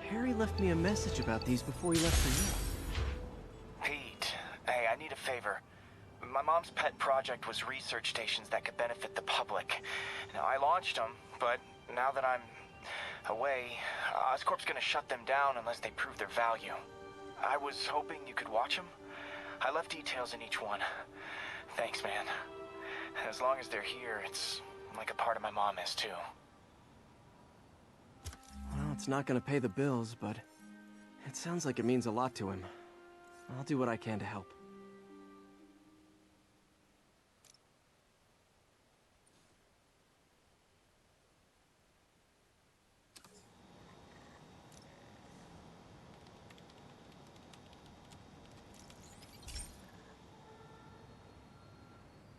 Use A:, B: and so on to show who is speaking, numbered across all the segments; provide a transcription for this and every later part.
A: Harry left me a message about these before he left for you.
B: Pete, hey, I need a favor. My mom's pet project was research stations that could benefit the public. Now, I launched them, but now that I'm away, Oscorp's gonna shut them down unless they prove their value. I was hoping you could watch them. I left details in each one. Thanks, man. As long as they're here, it's like a part of my mom is, too.
A: Well, it's not gonna pay the bills, but it sounds like it means a lot to him. I'll do what I can to help.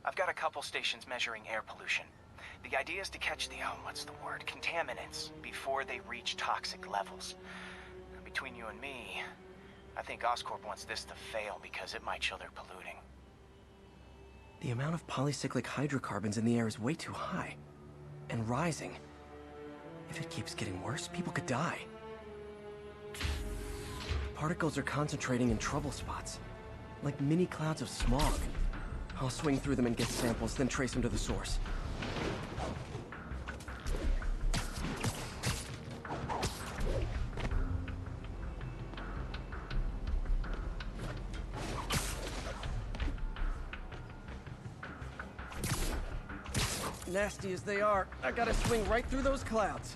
B: I've got a couple stations measuring air pollution. The idea is to catch the, what's the word, contaminants before they reach toxic levels. Between you and me, I think Oscorp wants this to fail because it might show they're polluting.
A: The amount of polycyclic hydrocarbons in the air is way too high. And rising. If it keeps getting worse, people could die. Particles are concentrating in trouble spots, like mini clouds of smog. I'll swing through them and get samples, then trace them to the source. Nasty as they are, I gotta swing right through those clouds.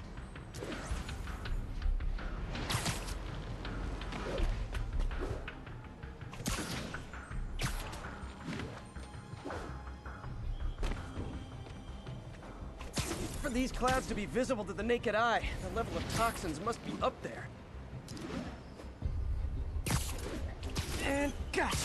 A: For these clouds to be visible to the naked eye, the level of toxins must be up there. And gotcha!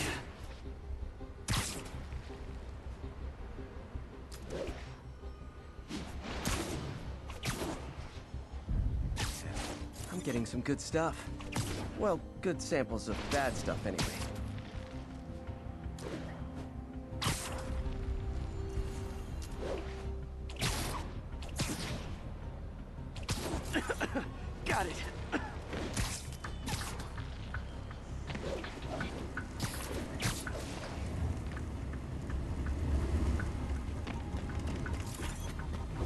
A: I'm getting some good stuff. Well, good samples of bad stuff anyway. Got it.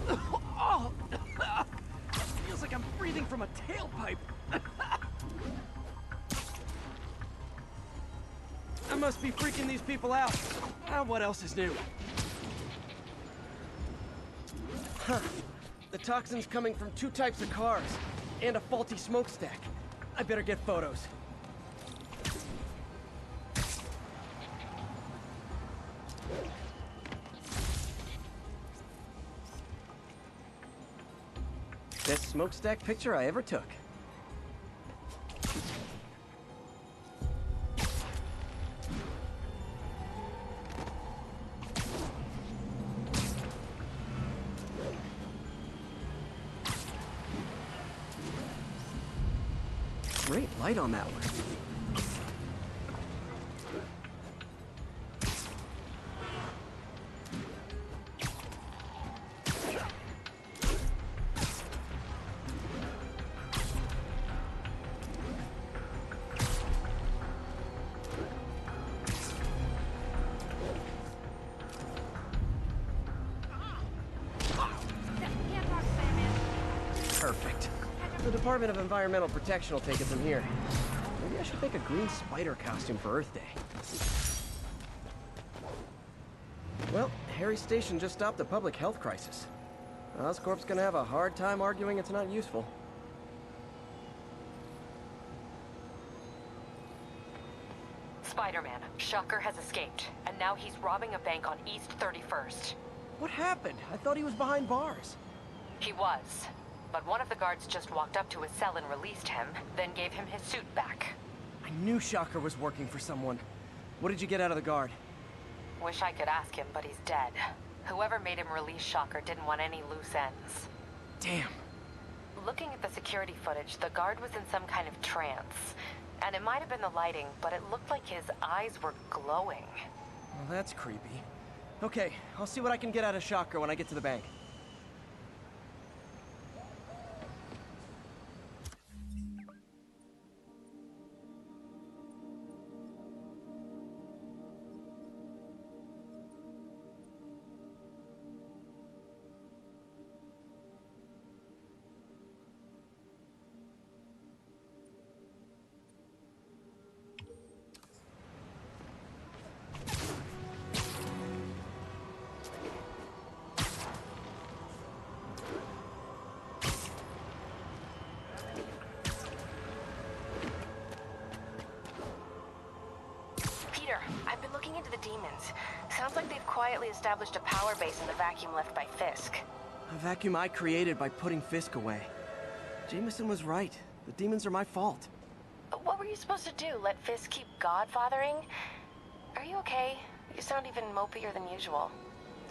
A: Oh, feels like I'm breathing from a tailpipe. I must be freaking these people out. What else is new? Huh. The toxin's coming from two types of cars, and a faulty smokestack. I better get photos. Best smokestack picture I ever took. Great light on that one. Perfect. The Department of Environmental Protection will take it from here. Maybe I should make a green spider costume for Earth Day. Well, Harry's station just stopped a public health crisis. Oscorp's gonna have a hard time arguing it's not useful.
C: Spider-Man, Shocker has escaped, and now he's robbing a bank on East 31st.
A: What happened? I thought he was behind bars.
C: He was, but one of the guards just walked up to his cell and released him, then gave him his suit back.
A: I knew Shocker was working for someone. What did you get out of the guard?
C: Wish I could ask him, but he's dead. Whoever made him release Shocker didn't want any loose ends.
A: Damn.
C: Looking at the security footage, the guard was in some kind of trance. And it might have been the lighting, but it looked like his eyes were glowing.
A: Well, that's creepy. Okay, I'll see what I can get out of Shocker when I get to the bank.
C: demons. Sounds like they've quietly established a power base in the vacuum left by Fisk.
A: A vacuum I created by putting Fisk away. Jameson was right. The demons are my fault.
C: But what were you supposed to do? Let Fisk keep godfathering? Are you okay? You sound even mopier than usual.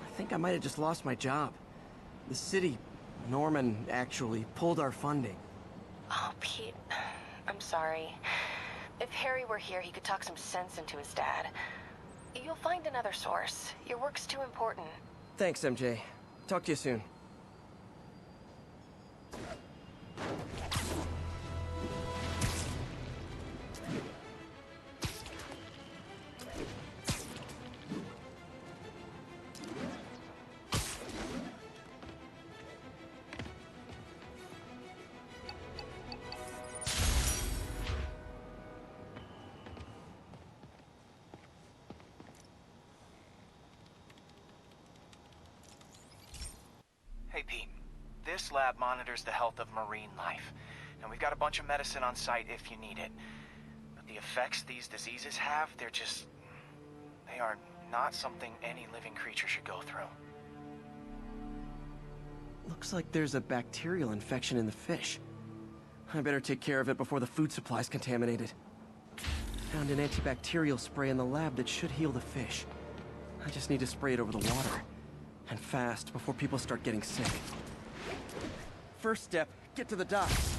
A: I think I might have just lost my job. The city, Norman, actually, pulled our funding.
C: Oh, Pete. I'm sorry. If Harry were here, he could talk some sense into his dad. You'll find another source. Your work's too important.
A: Thanks, MJ. Talk to you soon.
B: Hey, Pete. This lab monitors the health of marine life, and we've got a bunch of medicine on site if you need it. But the effects these diseases have, they are not something any living creature should go through.
A: Looks like there's a bacterial infection in the fish. I better take care of it before the food supply's contaminated. Found an antibacterial spray in the lab that should heal the fish. I just need to spray it over the water. And fast, before people start getting sick. First step, get to the docks.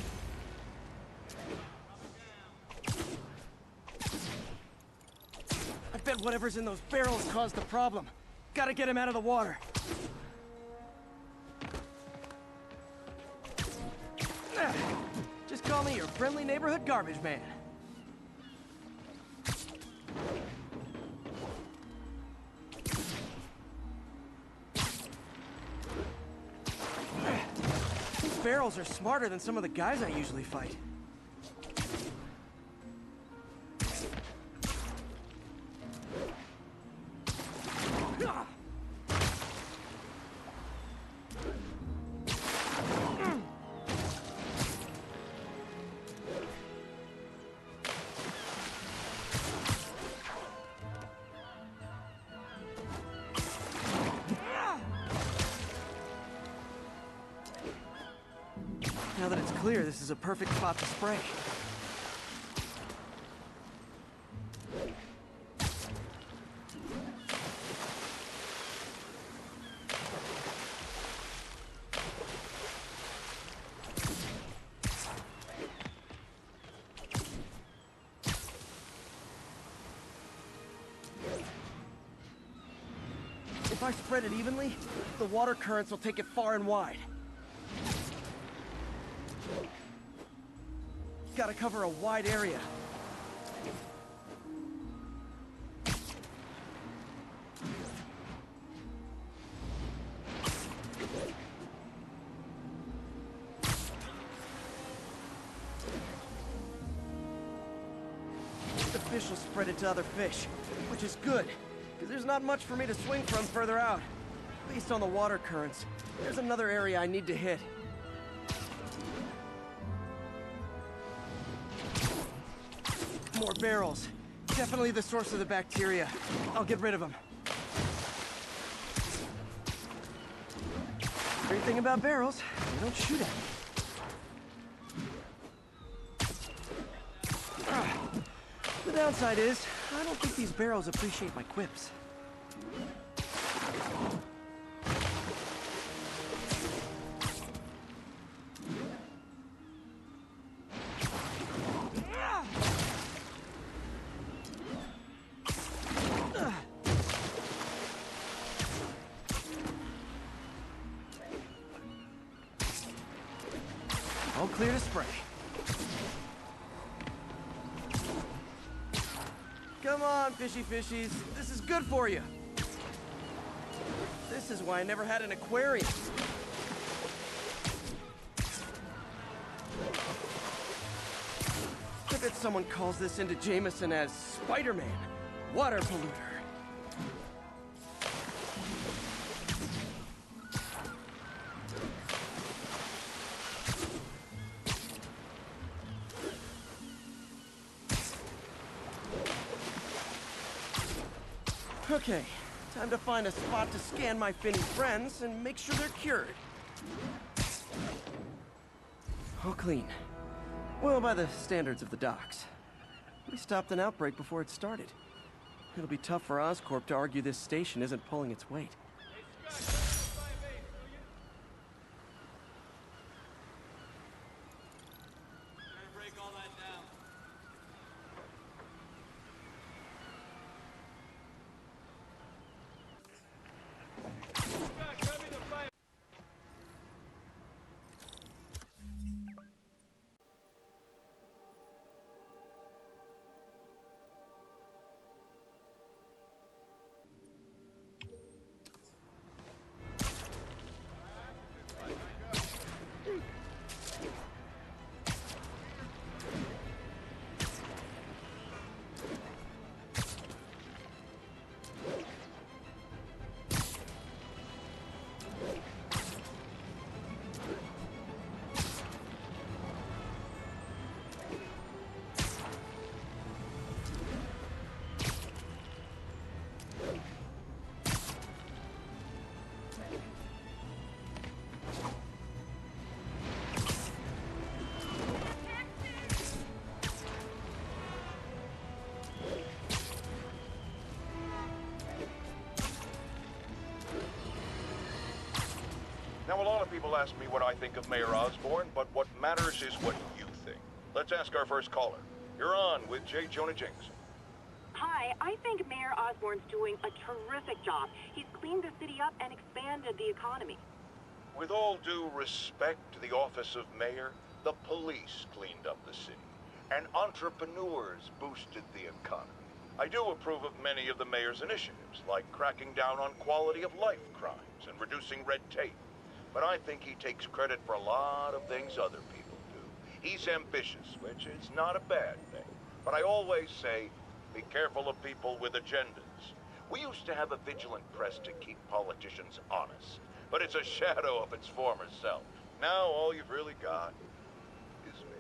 A: I bet whatever's in those barrels caused the problem. Gotta get him out of the water. Just call me your friendly neighborhood garbage man. These barrels are smarter than some of the guys I usually fight. Now that it's clear, this is a perfect spot to spray. If I spread it evenly, the water currents will take it far and wide. Gotta cover a wide area. The fish will spread it to other fish, which is good, because there's not much for me to swing from further out. Based on the water currents, there's another area I need to hit. More barrels. Definitely the source of the bacteria. I'll get rid of them. Great thing about barrels, they don't shoot at me. The downside is, I don't think these barrels appreciate my quips. All clear to spray. Come on, fishy fishies. This is good for you. This is why I never had an aquarium. I bet someone calls this into Jameson as Spider-Man, water polluter. Okay, time to find a spot to scan my Finny friends and make sure they're cured. All clean. Well, by the standards of the docks. We stopped an outbreak before it started. It'll be tough for Oscorp to argue this station isn't pulling its weight.
D: Now, a lot of people ask me what I think of Mayor Osborn, but what matters is what you think. Let's ask our first caller. You're on with J. Jonah Jameson.
E: Hi, I think Mayor Osborn's doing a terrific job. He's cleaned the city up and expanded the economy.
D: With all due respect to the office of mayor, the police cleaned up the city, and entrepreneurs boosted the economy. I do approve of many of the mayor's initiatives, like cracking down on quality of life crimes and reducing red tape. But I think he takes credit for a lot of things other people do. He's ambitious, which is not a bad thing. But I always say, be careful of people with agendas. We used to have a vigilant press to keep politicians honest, but it's a shadow of its former self. Now all you've really got is me.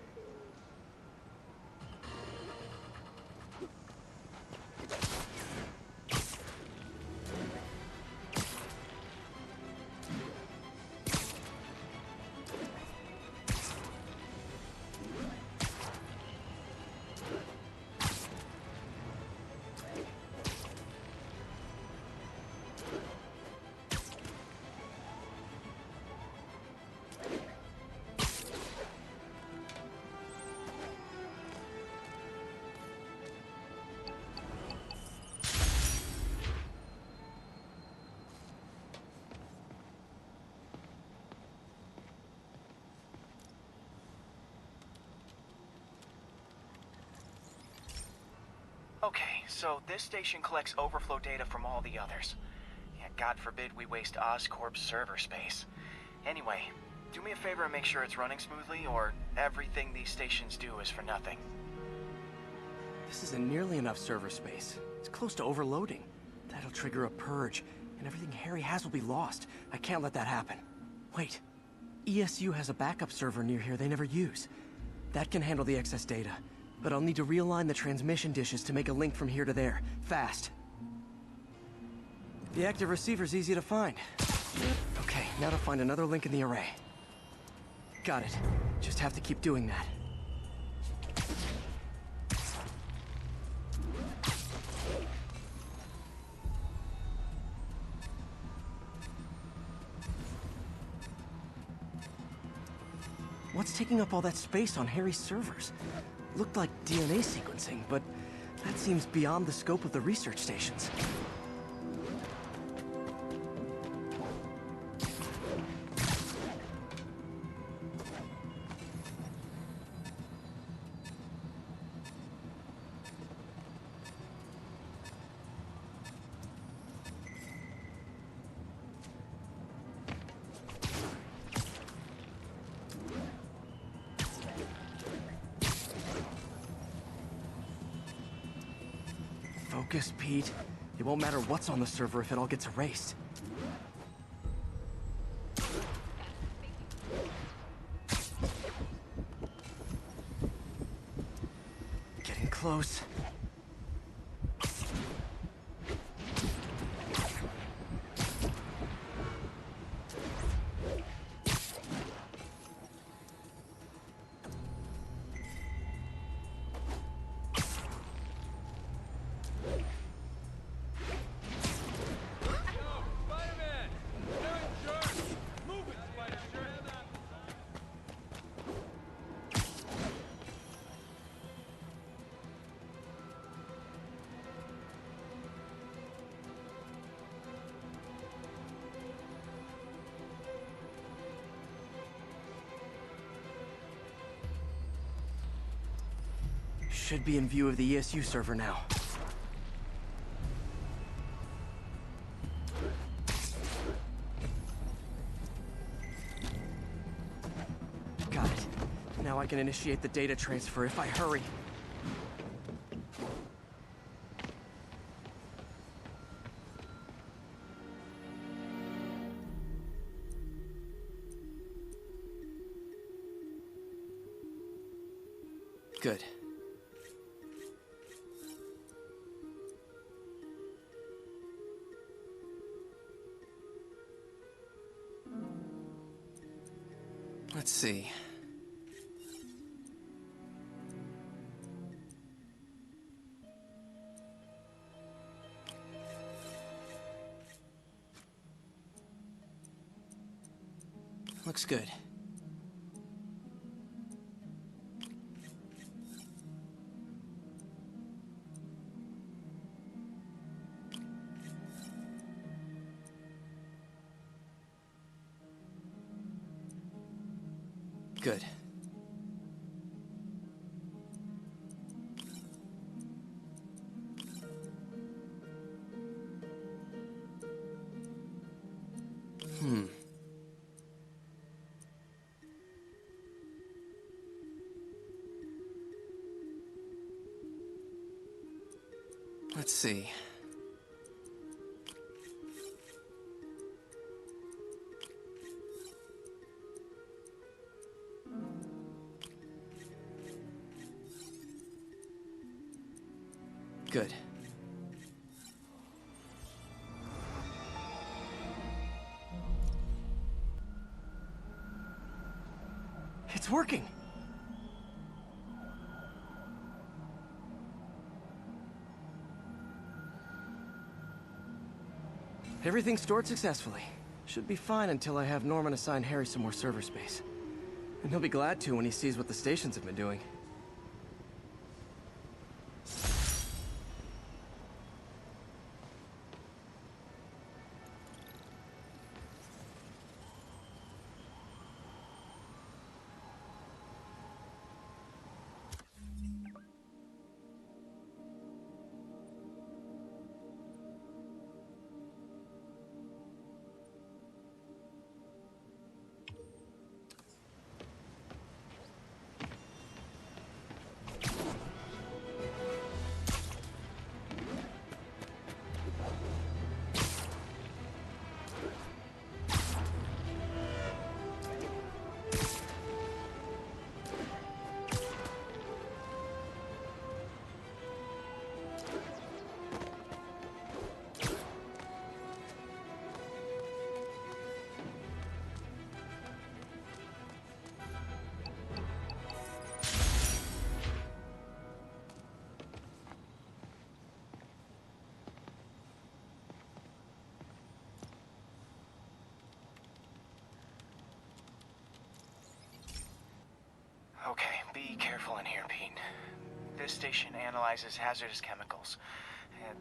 B: Okay, so this station collects overflow data from all the others. Yeah, God forbid we waste Oscorp's server space. Anyway, do me a favor and make sure it's running smoothly, or everything these stations do is for nothing.
A: This isn't nearly enough server space. It's close to overloading. That'll trigger a purge, and everything Harry has will be lost. I can't let that happen. Wait. ESU has a backup server near here they never use. That can handle the excess data. But I'll need to realign the transmission dishes to make a link from here to there. Fast. The active receiver's easy to find. Okay, now to find another link in the array. Got it. Just have to keep doing that. What's taking up all that space on Harry's servers? Looked like DNA sequencing, but that seems beyond the scope of the research stations. Focus, Pete. It won't matter what's on the server if it all gets erased. Getting close. Should be in view of the ESU server now. Got it. Now I can initiate the data transfer if I hurry. Good. Let's see. Looks good. Good. Let's see. Good. It's working! Everything stored successfully. Should be fine until I have Norman assign Harry some more server space. And he'll be glad to when he sees what the stations have been doing.
B: Okay, be careful in here, Pete. This station analyzes hazardous chemicals,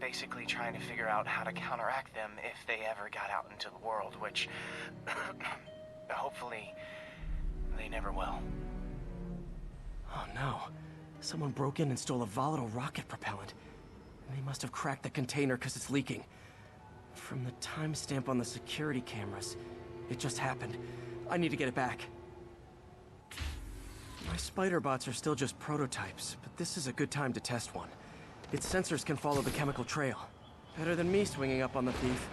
B: basically trying to figure out how to counteract them if they ever got out into the world, which hopefully they never will.
A: Oh no. Someone broke in and stole a volatile rocket propellant. And they must have cracked the container because it's leaking. From the timestamp on the security cameras, it just happened. I need to get it back. My spider bots are still just prototypes, but this is a good time to test one. Its sensors can follow the chemical trail. Better than me swinging up on the thief.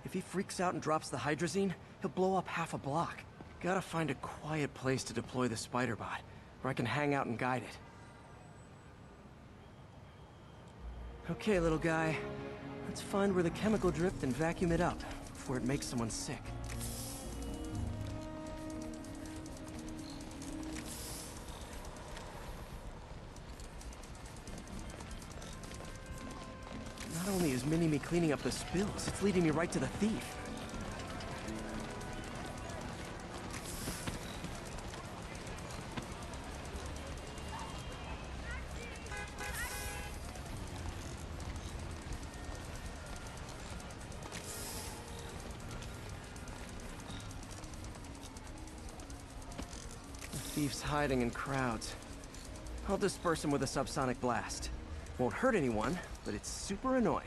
A: If he freaks out and drops the hydrazine, he'll blow up half a block. Gotta find a quiet place to deploy the spider bot, where I can hang out and guide it. Okay, little guy. Let's find where the chemical dripped and vacuum it up before it makes someone sick. Not only is Mini-Me cleaning up the spills, it's leading me right to the thief. The thief's hiding in crowds. I'll disperse him with a subsonic blast. Won't hurt anyone, but it's super annoying.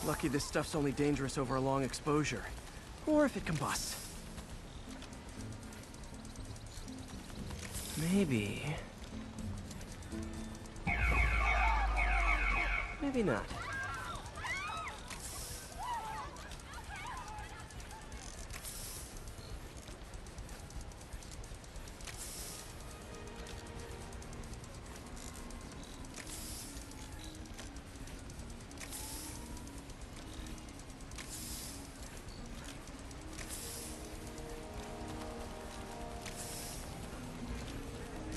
A: Lucky this stuff's only dangerous over a long exposure. Or if it combusts. Maybe... maybe not.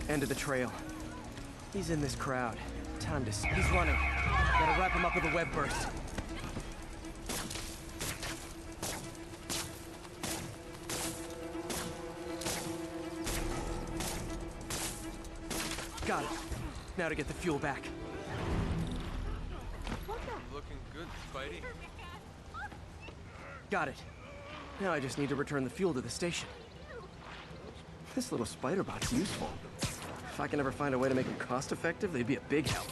A: End of the trail. He's in this crowd. Time to... He's running. Gotta wrap him up with a web burst. Got it. Now to get the fuel back.
F: Looking good, Spidey.
A: Got it. Now I just need to return the fuel to the station. This little spider bot's useful. If I can ever find a way to make them cost-effective, they'd be a big help.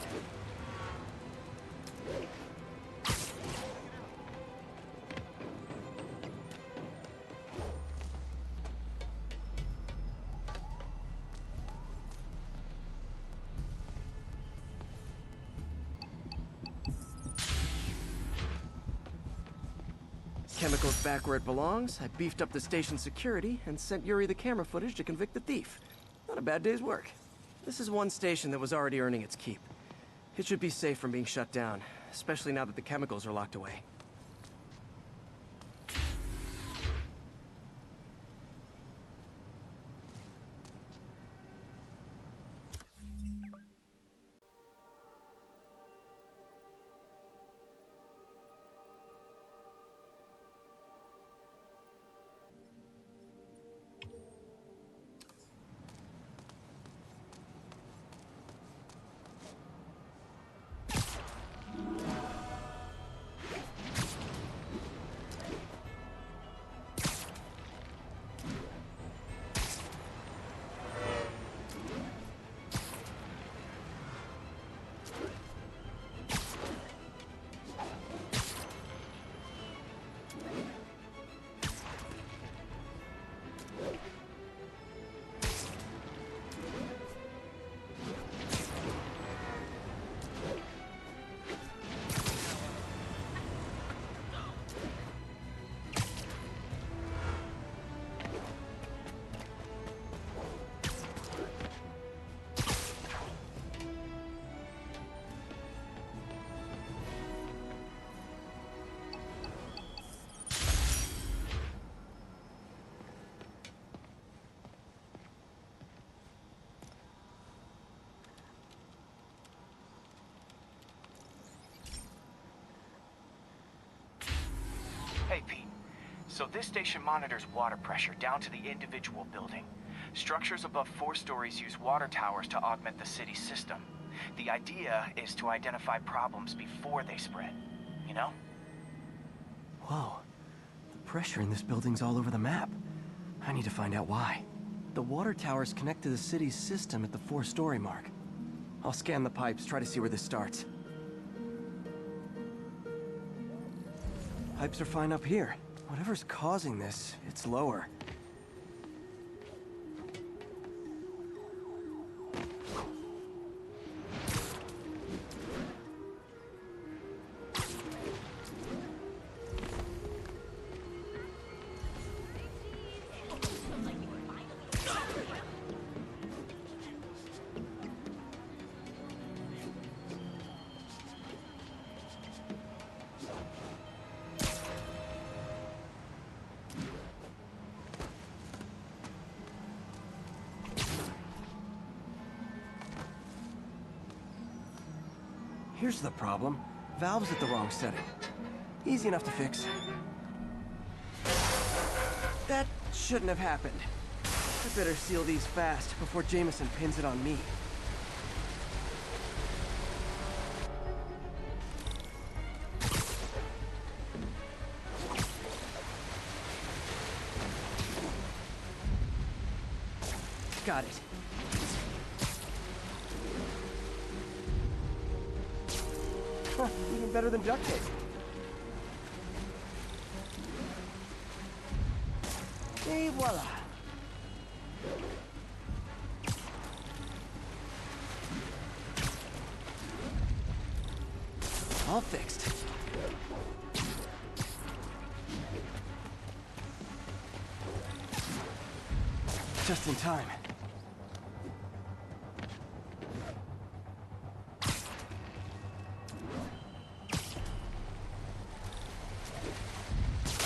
A: Chemicals back where it belongs. I beefed up the station security and sent Yuri the camera footage to convict the thief. Not a bad day's work. This is one station that was already earning its keep. It should be safe from being shut down, especially now that the chemicals are locked away.
B: Hey, Pete. So this station monitors water pressure down to the individual building. Structures above 4 stories use water towers to augment the city's system. The idea is to identify problems before they spread, you know?
A: Whoa. The pressure in this building's all over the map. I need to find out why. The water towers connect to the city's system at the 4-story mark. I'll scan the pipes, try to see where this starts. Pipes are fine up here. Whatever's causing this, it's lower. Here's the problem. Valve's at the wrong setting. Easy enough to fix. That shouldn't have happened. I better seal these fast before Jameson pins it on me. Got it. Huh, even better than duct tape. Et voila. All fixed. Just in time.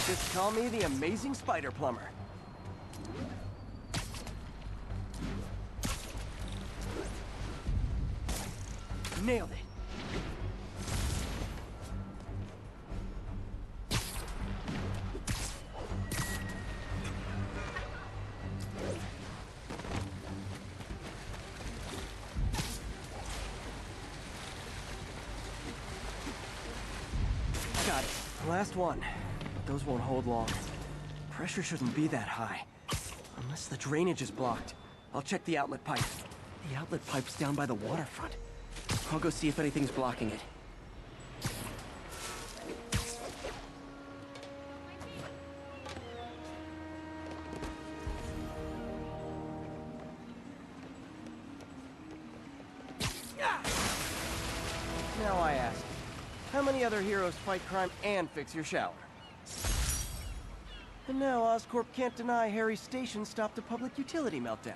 A: Just call me the Amazing Spider Plumber. Nailed it. Got it. Last one. Those won't hold long. Pressure shouldn't be that high. Unless the drainage is blocked. I'll check the outlet pipe. The outlet pipe's down by the waterfront. I'll go see if anything's blocking it. Now I ask, how many other heroes fight crime and fix your shower? And now Oscorp can't deny Harry's station stopped a public utility meltdown.